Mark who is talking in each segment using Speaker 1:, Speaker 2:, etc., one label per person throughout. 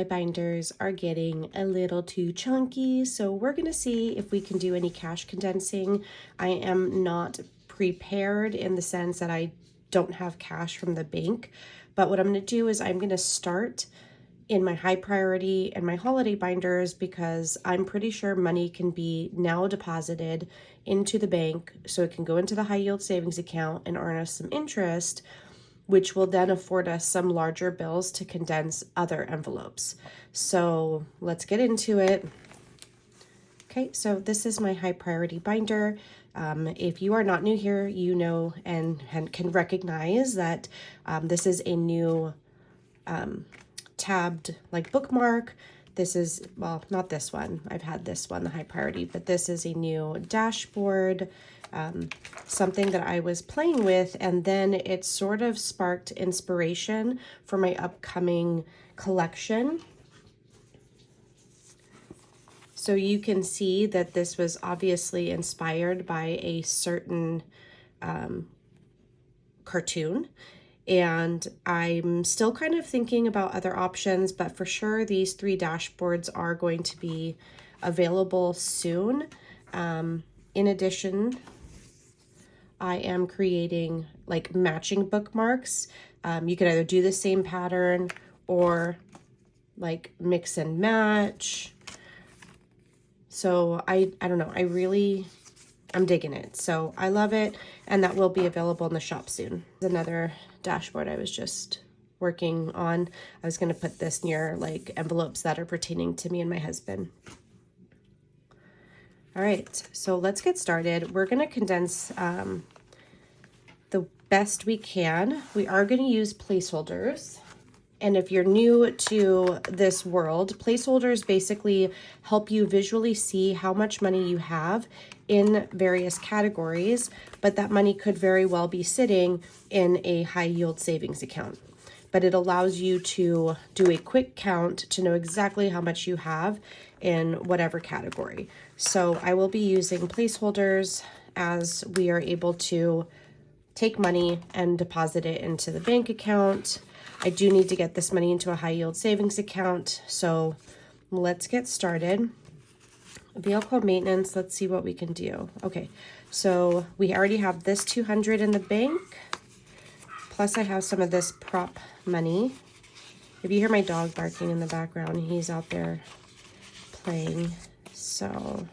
Speaker 1: my binders are getting a little too chunky, so we're gonna see if we can do any cash condensing. I am not prepared in the sense that I don't have cash from the bank, but what I'm gonna do is I'm gonna start in my high priority and my holiday binders because I'm pretty sure money can be now deposited into the bank so it can go into the high yield savings account and earn us some interest, which will then afford us some larger bills to condense other envelopes. So let's get into it. Okay, so this is my high priority binder. If you are not new here, you know and can recognize that this is a new tabbed like bookmark. This is, well, not this one. I've had this one, the high priority, but this is a new dashboard, something that I was playing with, and then it sort of sparked inspiration for my upcoming collection. So you can see that this was obviously inspired by a certain cartoon. And I'm still kind of thinking about other options, but for sure these 3 dashboards are going to be available soon. In addition, I am creating like matching bookmarks. You could either do the same pattern or like mix and match. So I don't know, I'm digging it. So I love it, and that will be available in the shop soon. Another dashboard I was just working on. I was going to put this near like envelopes that are pertaining to me and my husband. All right, so let's get started. We're going to condense the best we can. We are going to use placeholders. And if you're new to this world, placeholders basically help you visually see how much money you have in various categories, but that money could very well be sitting in a high yield savings account. But it allows you to do a quick count to know exactly how much you have in whatever category. So I will be using placeholders as we are able to take money and deposit it into the bank account. I do need to get this money into a high yield savings account. So let's get started. Vehicle maintenance, let's see what we can do. Okay, so we already have this 200 in the bank. Plus I have some of this prop money. If you hear my dog barking in the background, he's out there playing. So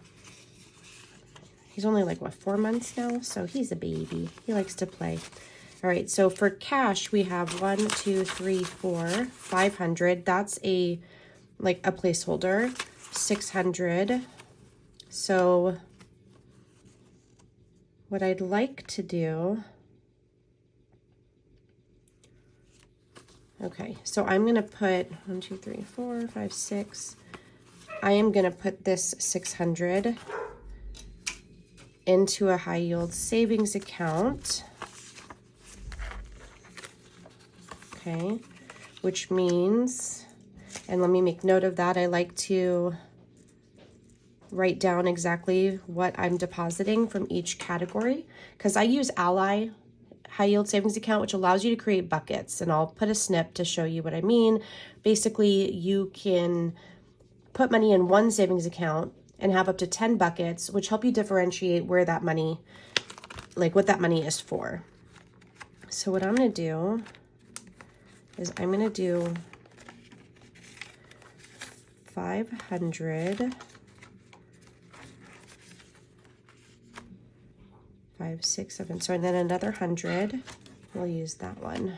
Speaker 1: he's only like, what, 4 months now? So he's a baby. He likes to play. All right, so for cash, we have 1, 2, 3, 4, 500. That's a placeholder. 600. So what I'd like to do, okay, so I'm going to put 1, 2, 3, 4, 5, 6. I am going to put this 600 into a high yield savings account. Okay, which means, and let me make note of that, I like to write down exactly what I'm depositing from each category, because I use Ally high yield savings account, which allows you to create buckets, and I'll put a snip to show you what I mean. Basically, you can put money in one savings account and have up to 10 buckets, which help you differentiate where that money, like what that money is for. So what I'm going to do is I'm going to do 500, 5, 6, 7, so and then another 100. We'll use that one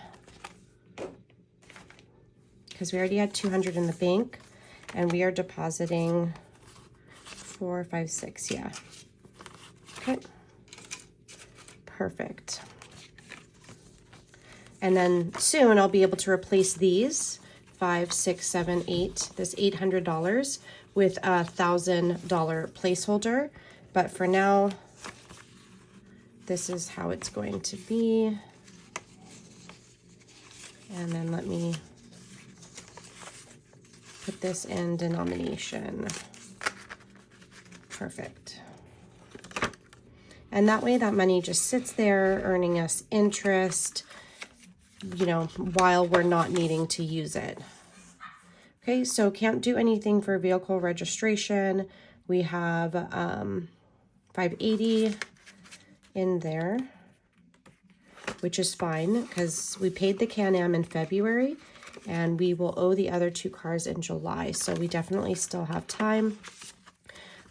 Speaker 1: because we already had 200 in the bank, and we are depositing 4, 5, 6, yeah. Okay, perfect. And then soon I'll be able to replace these 5, 6, 7, 8, this $800 with a $1,000 placeholder. But for now, this is how it's going to be. And then let me put this in denomination. Perfect. And that way that money just sits there earning us interest, you know, while we're not needing to use it. Okay, so can't do anything for vehicle registration. We have $580 in there, which is fine because we paid the Can-Am in February and we will owe the other 2 cars in July. So we definitely still have time.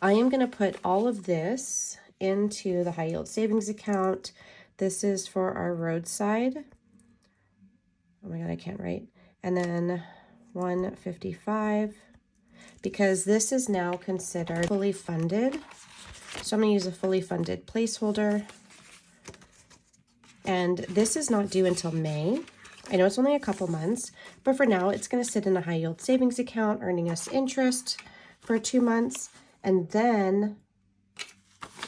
Speaker 1: I am going to put all of this into the high yield savings account. This is for our roadside. Oh my God, I can't write. And then 155, because this is now considered fully funded. So I'm going to use a fully funded placeholder. And this is not due until May. I know it's only a couple months, but for now it's going to sit in a high yield savings account, earning us interest for 2 months. And then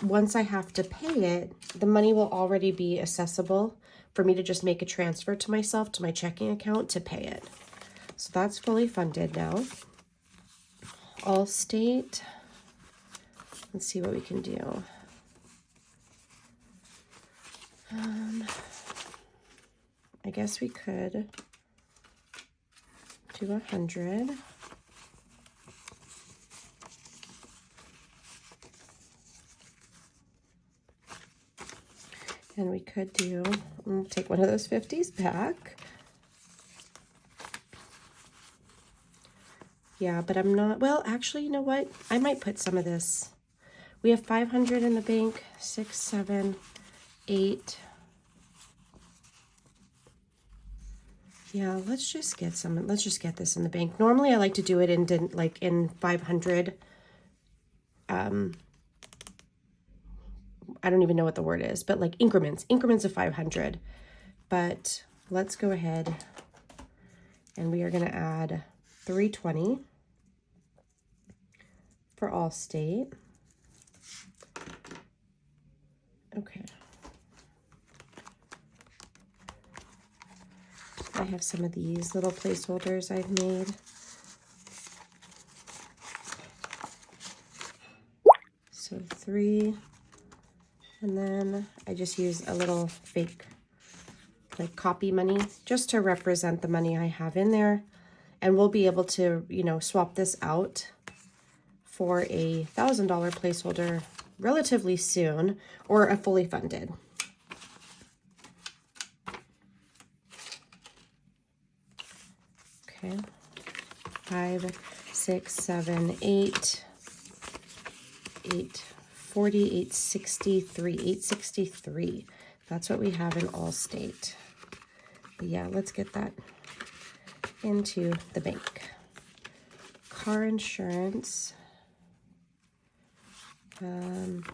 Speaker 1: once I have to pay it, the money will already be accessible for me to just make a transfer to myself, to my checking account to pay it. So that's fully funded now. Allstate, let's see what we can do. I guess we could do 100. And we could do, take one of those 50s back. Yeah, but I'm not, well, actually, you know what? I might put some of this. We have 500 in the bank, 6, 7, 8. Yeah, let's just get some, let's just get this in the bank. Normally I like to do it in 500. I don't even know what the word is, but like increments of 500. But let's go ahead and we are going to add 320 for Allstate. Okay. I have some of these little placeholders I've made. So 3, and then I just use a little fake like copy money just to represent the money I have in there. And we'll be able to, you know, swap this out for a $1,000 placeholder relatively soon, or a fully funded. Okay, 5, 6, 7, 8, 840, 863, 863. That's what we have in Allstate. But yeah, let's get that into the bank. Car insurance.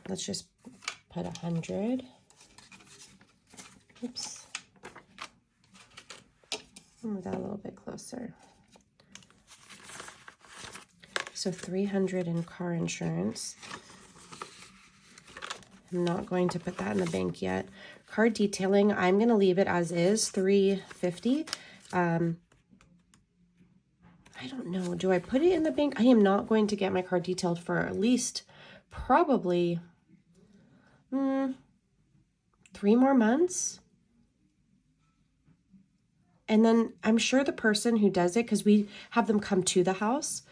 Speaker 1: Let's just put 100. Oops. Move that a little bit closer. So 300 in car insurance. I'm not going to put that in the bank yet. Car detailing, I'm going to leave it as is, 350. I don't know. Do I put it in the bank? I am not going to get my car detailed for at least probably 3 more months. And then I'm sure the person who does it, because we have them come to the house,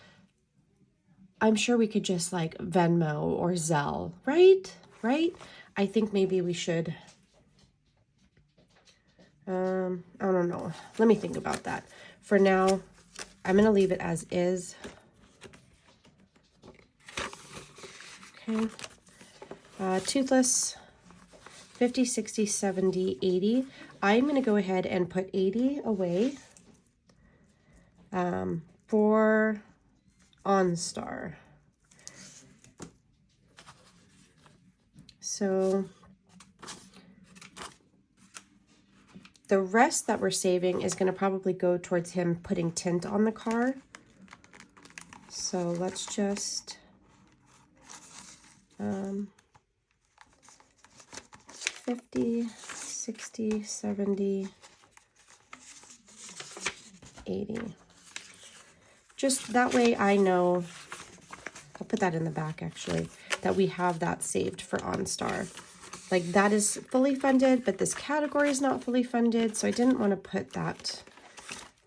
Speaker 1: I'm sure we could just like Venmo or Zelle, right? Right? I think maybe we should. I don't know. Let me think about that. For now, I'm going to leave it as is. Okay. Toothless, 50, 60, 70, 80. I'm going to go ahead and put 80 away for OnStar. So the rest that we're saving is going to probably go towards him putting tint on the car. So let's just 50, 60, 70, 80. Just that way I know, I'll put that in the back actually, that we have that saved for OnStar. Like that is fully funded, but this category is not fully funded, so I didn't want to put that.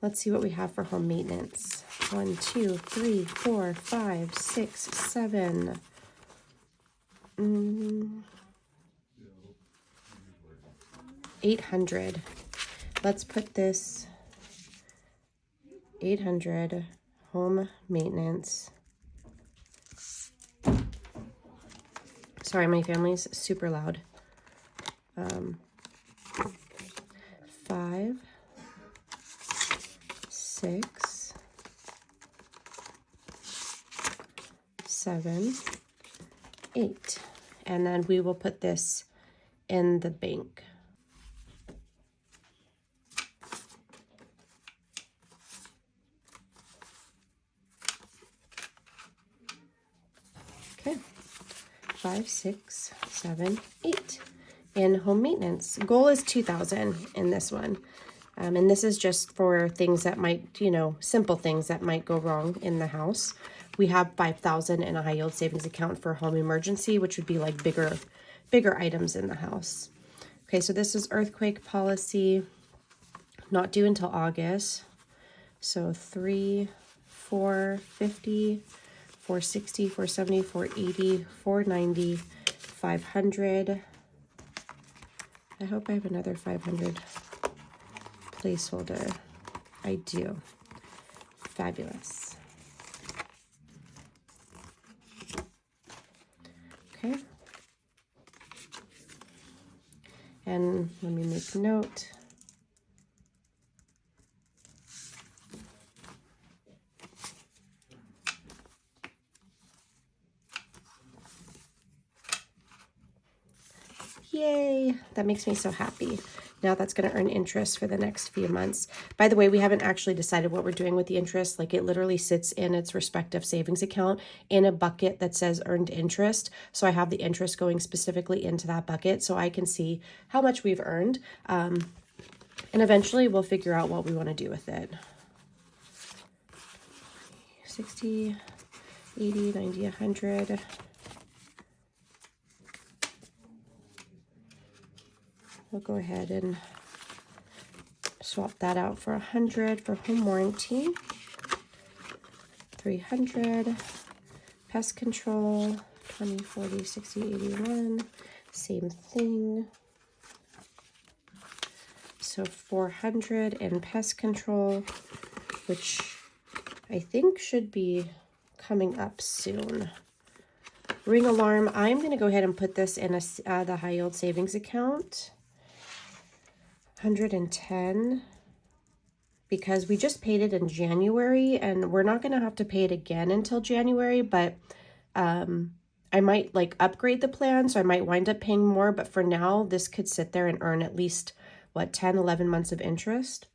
Speaker 1: Let's see what we have for home maintenance. 1, 2, 3, 4, 5, 6, 7. 800. Let's put this 800 home maintenance. Sorry, my family's super loud. 5, 6, 7, 8. And then we will put this in the bank. Okay, 5, 6, 7, 8 in home maintenance. Goal is 2,000 in this one. And this is just for things that might, simple things that might go wrong in the house. We have 5,000 in a high yield savings account for home emergency, which would be like bigger items in the house. Okay, so this is earthquake policy, not due until August. So 3, 450, 460, 470, 480, 490, 500. I hope I have another 500 placeholder. I do. Fabulous. Okay. And let me make a note. Yay, that makes me so happy. Now that's going to earn interest for the next few months. By the way, we haven't actually decided what we're doing with the interest. Like, it literally sits in its respective savings account in a bucket that says earned interest. So I have the interest going specifically into that bucket so I can see how much we've earned. And eventually we'll figure out what we want to do with it. 60, 80, 90, 100. We'll go ahead and swap that out for 100 for home warranty. 300, pest control, 20, 40, 60, 81, same thing. So 400 in pest control, which I think should be coming up soon. Ring alarm, I'm going to go ahead and put this in the high yield savings account. 110, because we just paid it in January and we're not going to have to pay it again until January, but I might like upgrade the plan, so I might wind up paying more, but for now this could sit there and earn at least 10, 11 months of interest.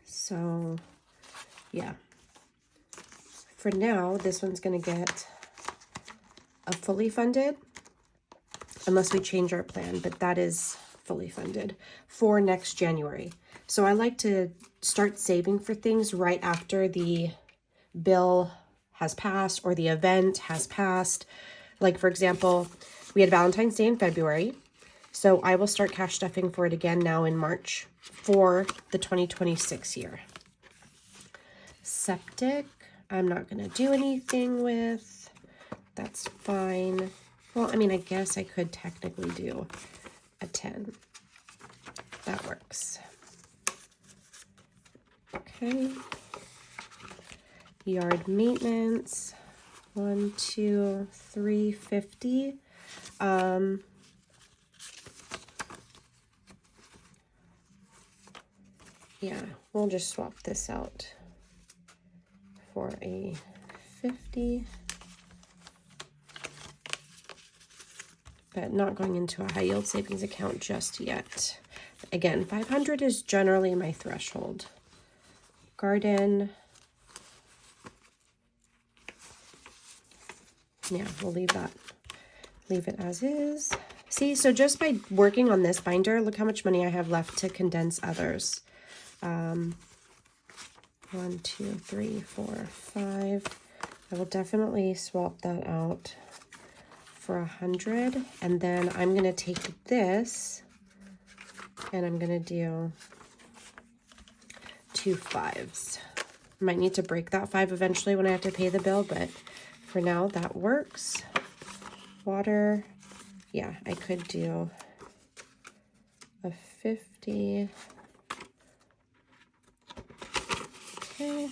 Speaker 1: So yeah, for now this one's going to get a fully funded, unless we change our plan, but that is fully funded for next January. So I like to start saving for things right after the bill has passed or the event has passed. Like, for example, we had Valentine's Day in February, so I will start cash stuffing for it again now in March for the 2026 year. Septic, I'm not going to do anything with. That's fine. Well, I mean, I guess I could technically do a 10. That works. Okay. Yard maintenance, 1, 2, 350. Yeah, we'll just swap this out for a 50. But not going into a high yield savings account just yet. Again, 500 is generally my threshold. Garden. Yeah, we'll leave that. Leave it as is. See, so just by working on this binder, look how much money I have left to condense others. 1, 2, 3, 4, 5. I will definitely swap that out for 100, and then I'm going to take this And I'm gonna do 2 5s. Might need to break that 5 eventually when I have to pay the bill, but for now that works. Water, yeah, I could do a 50. Okay.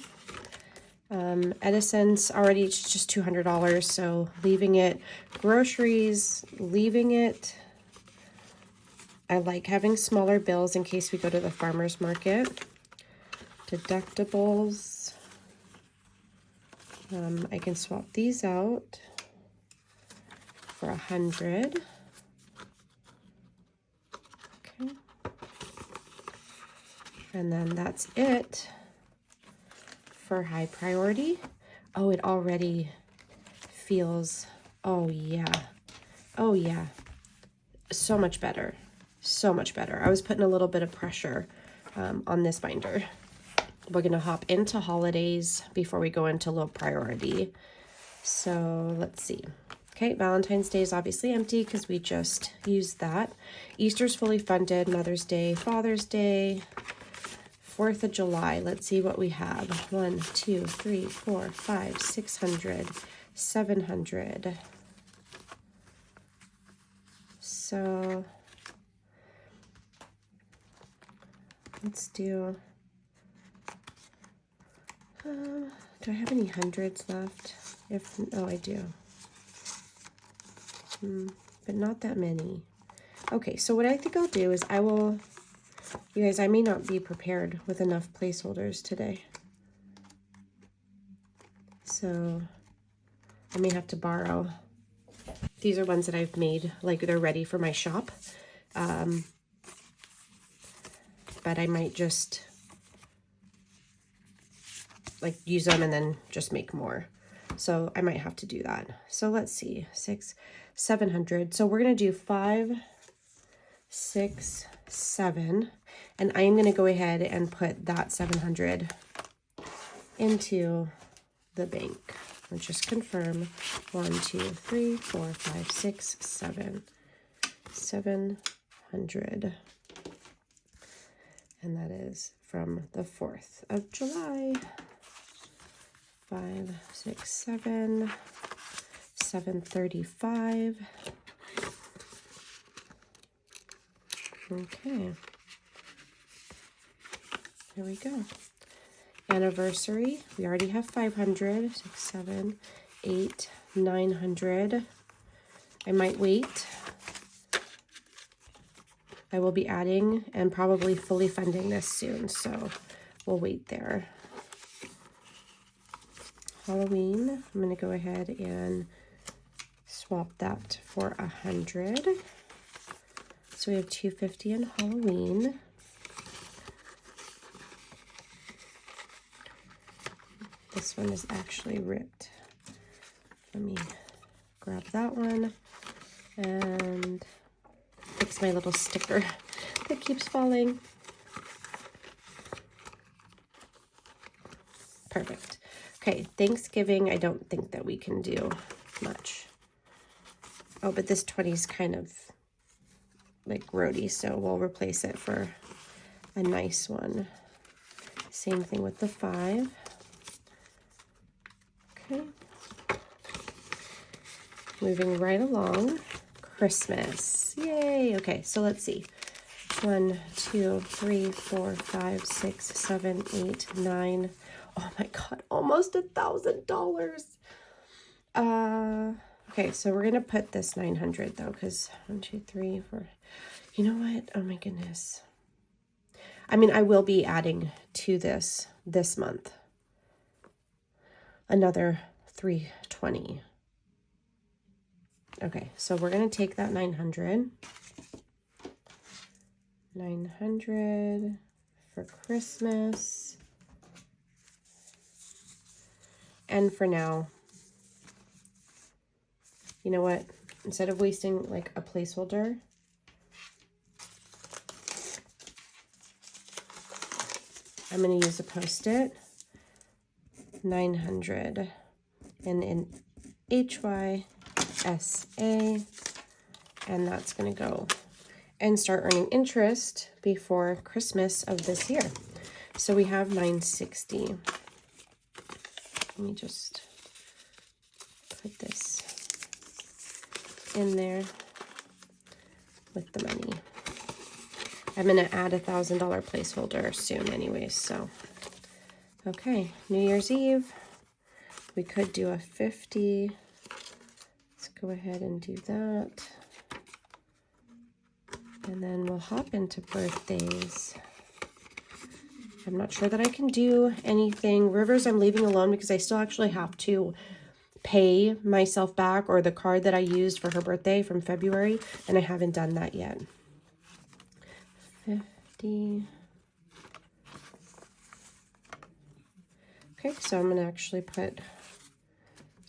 Speaker 1: Edison's already just $200, so leaving it. Groceries, leaving it. I like having smaller bills in case we go to the farmer's market. Deductibles. I can swap these out for 100. Okay. And then that's it for high priority. Oh, it already feels, oh yeah, so much better, so much better. I was putting a little bit of pressure on this binder. We're gonna hop into holidays before we go into low priority. So let's see. Okay, Valentine's Day is obviously empty because we just used that. Easter's fully funded, Mother's Day, Father's Day, 4th of July. Let's see what we have. 1, 2, 3, 4, 5, 600, 700. So let's do, do I have any hundreds left? Oh, I do. But not that many. Okay, so what I think I'll do is you guys, I may not be prepared with enough placeholders today. So I may have to borrow. These are ones that I've made, like they're ready for my shop. But I might just like use them and then just make more. So I might have to do that. So let's see, 700. So we're gonna do 5, 6, 7, and I am gonna go ahead and put that 700 into the bank. Let's just confirm. 1, 2, 3, 4, 5, 6, 7. 700. And that is from the 4th of July. 5, 6, 7. 735. Okay. Here we go. Anniversary, we already have 500, 6, 7, 8, 900. I might wait. I will be adding and probably fully funding this soon, so we'll wait there. Halloween, I'm going to go ahead and swap that for 100. So we have 250 in Halloween. This one is actually ripped. Let me grab that one and fix my little sticker that keeps falling. Perfect. Okay, Thanksgiving, I don't think that we can do much. Oh, but this 20 is kind of like roady, so we'll replace it for a nice one. Same thing with the 5. Okay. Moving right along. Christmas. Yay! Okay, so let's see. 1, 2, 3, 4, 5, 6, 7, 8, 9. Oh my god, almost $1,000. Okay, so we're gonna put this 900 though, because 1, 2, 3, 4. You know what? Oh my goodness. I mean, I will be adding to this month. Another 320. Okay, so we're gonna take that 900. 900 for Christmas. And for now, you know what? Instead of wasting like a placeholder, I'm going to use a Post-it. 900 and in HYSA, and that's going to go. and start earning interest before Christmas of this year. So we have $960. Let me just put this in there with the money. I'm going to add $1,000 placeholder soon anyways, so. Okay, New Year's Eve. We could do a 50. Let's go ahead and do that. And then we'll hop into birthdays. I'm not sure that I can do anything. Rivers I'm leaving alone because I still actually have to pay myself back, or the card that I used for her birthday from February, and I haven't done that yet. 50. Okay, so I'm going to actually put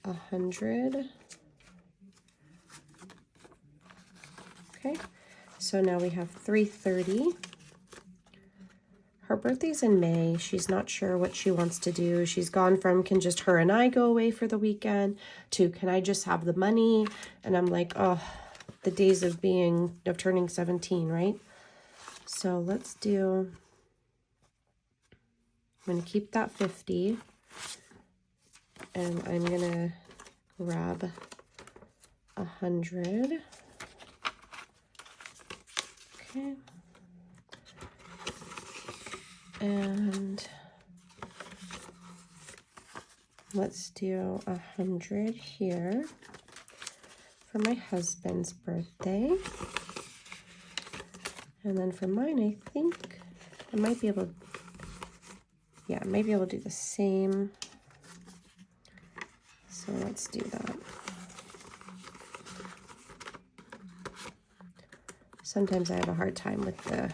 Speaker 1: 100. Okay, so now we have 330. Her birthday's in May. She's not sure what she wants to do. She's gone from, can just her and I go away for the weekend, to can I just have the money? And I'm like, oh, the days of turning 17, right? So let's do, I'm going to keep that 50. And I'm going to grab 100. Okay. And let's do 100 here for my husband's birthday. And then for mine, I think I might be able, yeah, I might be able to do the same. So let's do that. Sometimes I have a hard time with the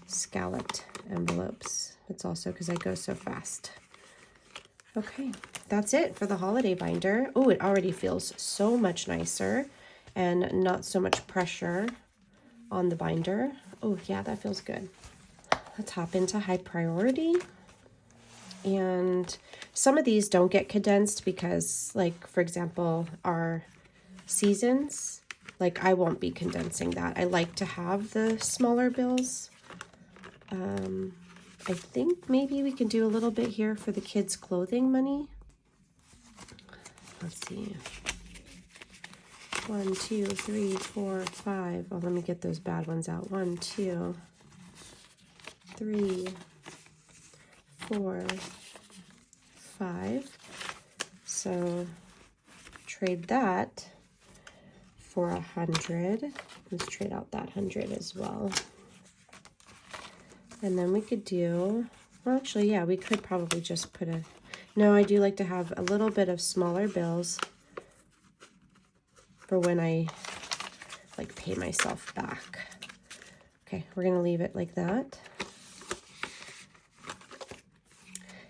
Speaker 1: scalloped envelopes. It's also because I go so fast. Okay, that's it for the holiday binder. Oh, it already feels so much nicer and not so much pressure on the binder. Oh yeah, that feels good. Let's hop into high priority. And some of these don't get condensed because, like, for example, our seasons, like, I won't be condensing that. I like to have the smaller bills. I think maybe we can do a little bit here for the kids' clothing money. Let's see. 1, 2, 3, 4, 5. Oh, let me get those bad ones out. 1, 2, 3, 4, 5. So trade that for 100. Let's trade out that 100 as well. And then we could do, well, actually, yeah, we could probably just put a, no, I do like to have a little bit of smaller bills for when I, like, pay myself back. Okay, we're going to leave it like that.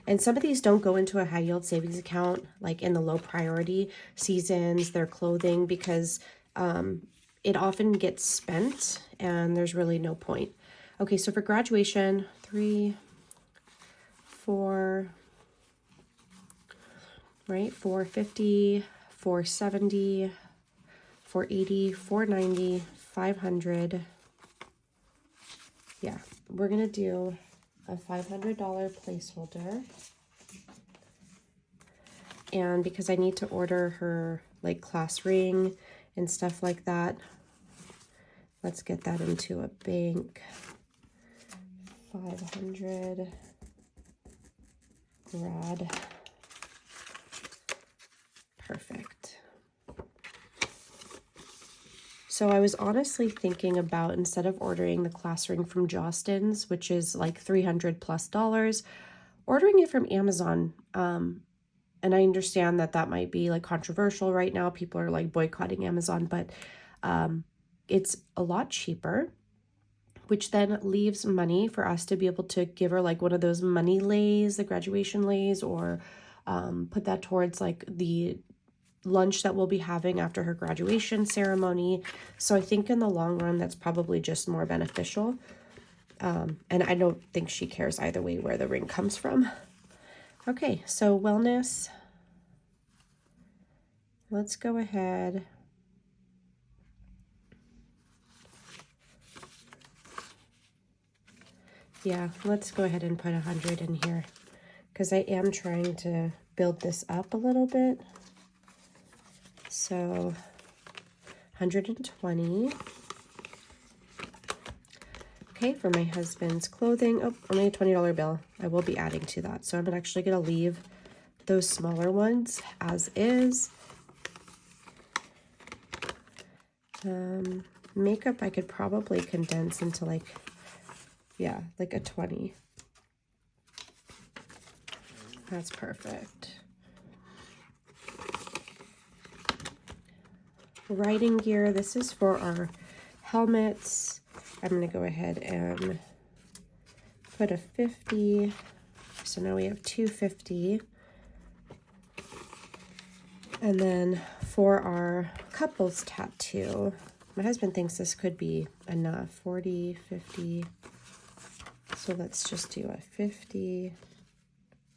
Speaker 1: And some of these don't go into a high yield savings account, like in the low priority seasons, their clothing, because it often gets spent and there's really no point. Okay, so for graduation, 3, 4, right? 450, 470, 480, 490, 500. Yeah, we're gonna do a $500 placeholder. And because I need to order her, like, class ring and stuff like that, let's get that into a bank. 500 rad. Perfect. So I was honestly thinking about, instead of ordering the class ring from Jostens, which is like $300+, ordering it from Amazon. And I understand that that might be, like, controversial right now. People are, like, boycotting Amazon, but it's a lot cheaper, which then leaves money for us to be able to give her, like, one of those money lays, the graduation lays, or put that towards, like, the lunch that we'll be having after her graduation ceremony. So I think in the long run, that's probably just more beneficial. And I don't think she cares either way where the ring comes from. Okay, so wellness. Let's go ahead Yeah, let's go ahead and put 100 in here because I am trying to build this up a little bit. So 120. Okay, for my husband's clothing, oh, only a $20 bill. I will be adding to that. So I'm actually going to leave those smaller ones as is. Makeup I could probably condense into like, yeah, like a 20. That's perfect. Riding gear, this is for our helmets. I'm going to go ahead and put a 50. So now we have 250. And then for our couples tattoo, my husband thinks this could be enough. 40, 50. So let's just do a 50.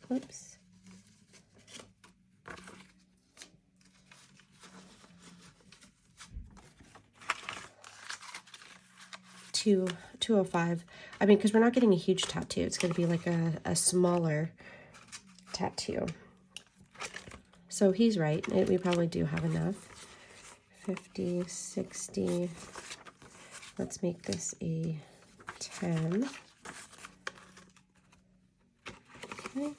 Speaker 1: Whoops. 205. I mean, because we're not getting a huge tattoo. It's going to be like a smaller tattoo. So he's right. We probably do have enough. 50, 60. Let's make this a 10. Okay.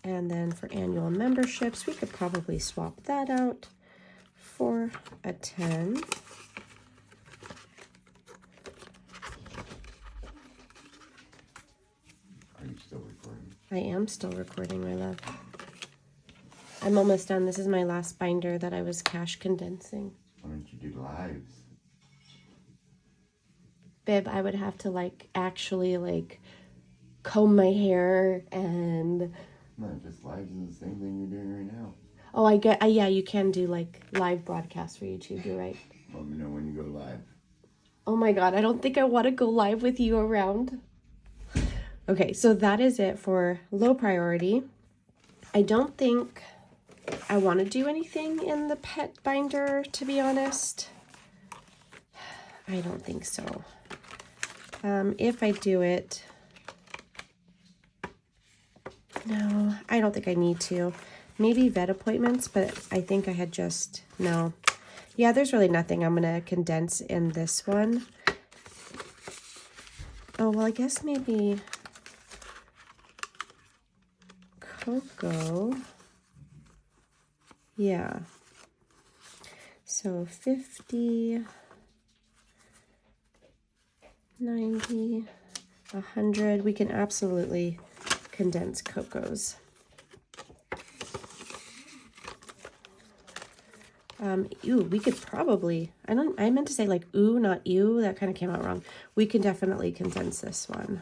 Speaker 1: And then for annual memberships, we could probably swap that out for a 10.
Speaker 2: Are you still recording?
Speaker 1: I am still recording, my love. I'm almost done. This is my last binder that I was cash condensing.
Speaker 2: Why don't you do lives?
Speaker 1: Babe, I would have to actually comb my hair and...
Speaker 2: No, just lives is the same thing you're doing right now.
Speaker 1: Oh, yeah, you can do live broadcasts for YouTube, you're right.
Speaker 2: Let me know when you go live.
Speaker 1: Oh my God, I don't think I want to go live with you around. Okay, so that is it for low priority. I don't think I want to do anything in the pet binder, to be honest. I don't think so. If I do it, no, I don't think I need to. Maybe vet appointments, but I think I had just, no. Yeah, there's really nothing I'm going to condense in this one. Oh, well, I guess maybe Coco. Yeah. So 50, 90, 100. We can absolutely condense Coco's. Ooh, we could probably, I meant to say ooh, not ew. That kind of came out wrong. We can definitely condense this one.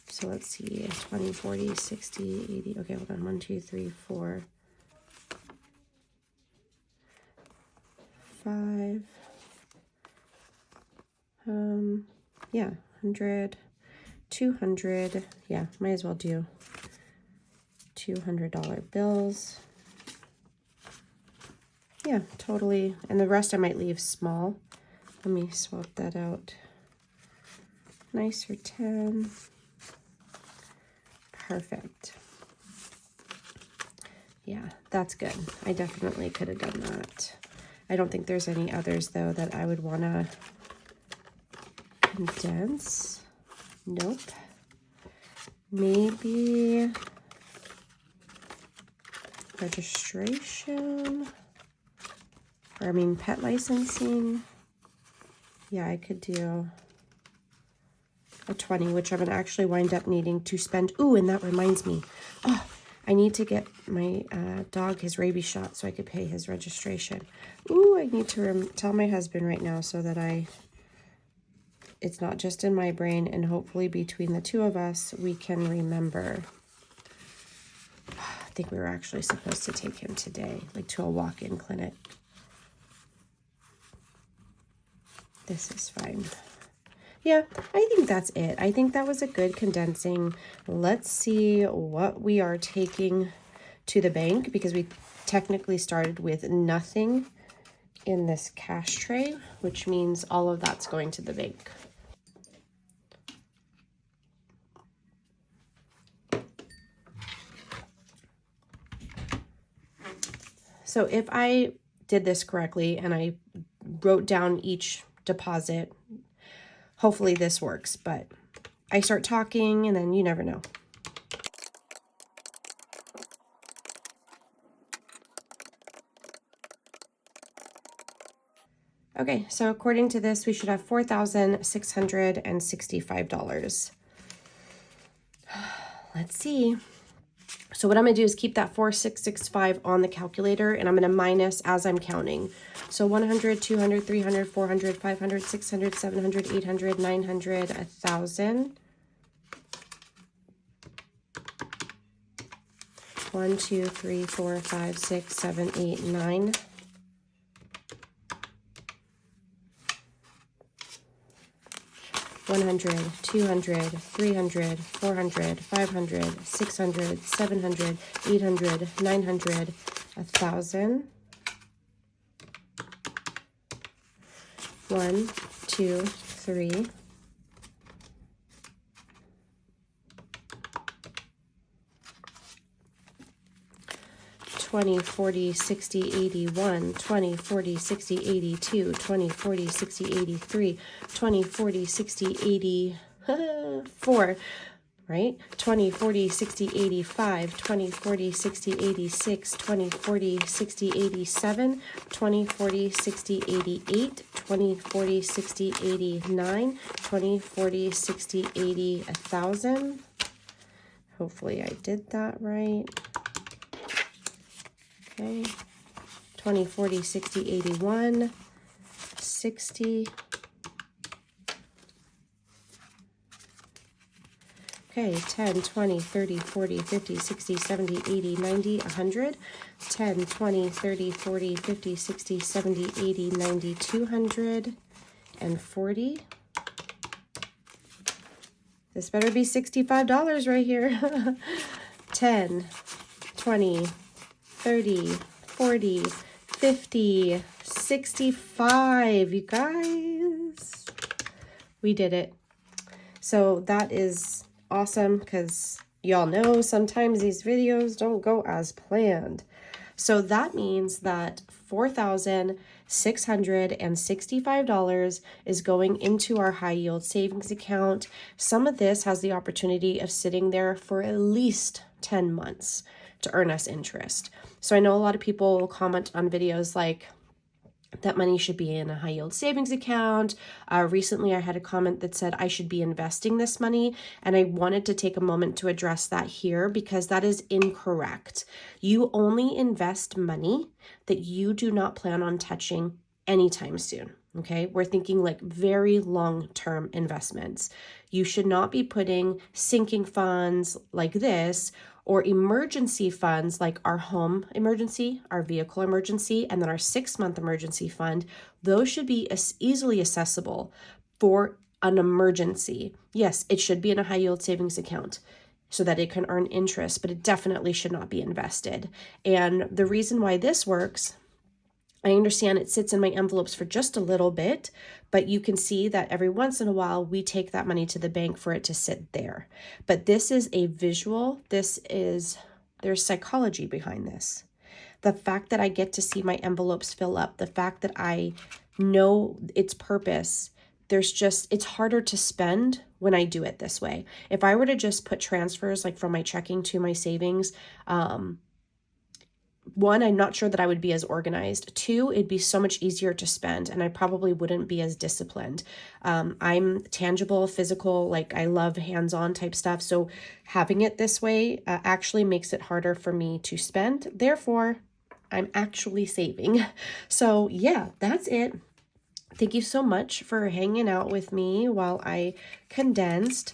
Speaker 1: So let's see, 20, 40, 60, 80. Okay, hold on. 1, 2, 3, 4, 5. Yeah, 100, 200. Yeah, might as well do $200 bills. Yeah, totally. And the rest I might leave small. Let me swap that out. Nicer 10. Perfect. Yeah, that's good. I definitely could have done that. I don't think there's any others, though, that I would want to condense. Nope. Maybe registration. Or, I mean, pet licensing. Yeah, I could do a 20, which I'm going to actually wind up needing to spend. Ooh, and that reminds me. Oh, I need to get my dog his rabies shot so I could pay his registration. Ooh, I need to tell my husband right now so that it's not just in my brain, and hopefully between the two of us, we can remember. I think we were actually supposed to take him today, to a walk-in clinic. This is fine. Yeah, I think that's it. I think that was a good condensing. Let's see what we are taking to the bank, because we technically started with nothing in this cash tray, which means all of that's going to the bank. So if I did this correctly and I wrote down each deposit, hopefully this works, but I start talking and then you never know. Okay, so according to this, we should have $4,665. Let's see. So what I'm going to do is keep that 4,665 on the calculator, and I'm going to minus as I'm counting. So 100, 200, 300, 400, 500, 600, 700, 800, 900, 1,000. 1, 2, 3, 4, 5, 6, 7, 8, 9. 100, 200, 300, 400, 500, 600, 700, 800, 900, 1,000. 1, 2, 3. 20, 40, 60, 81, 20, 40, 60, 82, 20, 40, 60, 83, 20, 40, 60, 84, right? 20, 40, 60, 85, 20, 40, 60, 86, 20, 40, 60, 87, 20, 40, 60, 88, 20, 40, 60, 89, 20, 40, 60, 80, 1,000. Hopefully I did that right. Okay, 20, 40, 60, 81, 60. Okay, 10, 20, 30, 40, 50, 60, 70, 80, 90, 100. 10, 20, 30, 40, 50, 60, 70, 80, 90, 240. This better be $65 right here. 10, 20, 30, 40, 50, 65, you guys. We did it. So that is awesome because y'all know sometimes these videos don't go as planned. So that means that $4,665 is going into our high yield savings account. Some of this has the opportunity of sitting there for at least 10 months to earn us interest. So I know a lot of people comment on videos like that money should be in a high yield savings account. Recently, I had a comment that said I should be investing this money, and I wanted to take a moment to address that here because that is incorrect. You only invest money that you do not plan on touching anytime soon. Okay, we're thinking like very long-term investments. You should not be putting sinking funds like this or emergency funds like our home emergency, our vehicle emergency, and then our 6-month emergency fund. Those should be as easily accessible for an emergency. Yes, it should be in a high yield savings account so that it can earn interest, but it definitely should not be invested. And the reason why this works, I understand it sits in my envelopes for just a little bit, but you can see that every once in a while we take that money to the bank for it to sit there. But this is a visual. There's psychology behind this. The fact that I get to see my envelopes fill up, the fact that I know its purpose, it's harder to spend when I do it this way. If I were to just put transfers like from my checking to my savings, one, I'm not sure that I would be as organized. Two, it'd be so much easier to spend and I probably wouldn't be as disciplined. I'm tangible, physical, like I love hands-on type stuff. So having it this way actually makes it harder for me to spend. Therefore, I'm actually saving. So yeah, that's it. Thank you so much for hanging out with me while I condensed.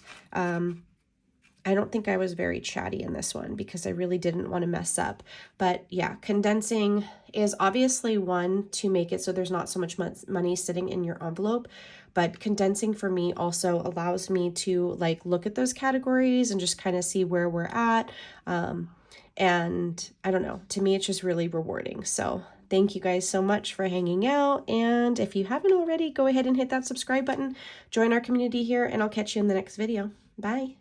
Speaker 1: I don't think I was very chatty in this one because I really didn't want to mess up. But yeah, condensing is obviously one to make it so there's not so much money sitting in your envelope. But condensing for me also allows me to like look at those categories and just kind of see where we're at. And I don't know, to me, it's just really rewarding. So thank you guys so much for hanging out. And if you haven't already, go ahead and hit that subscribe button, join our community here, and I'll catch you in the next video. Bye.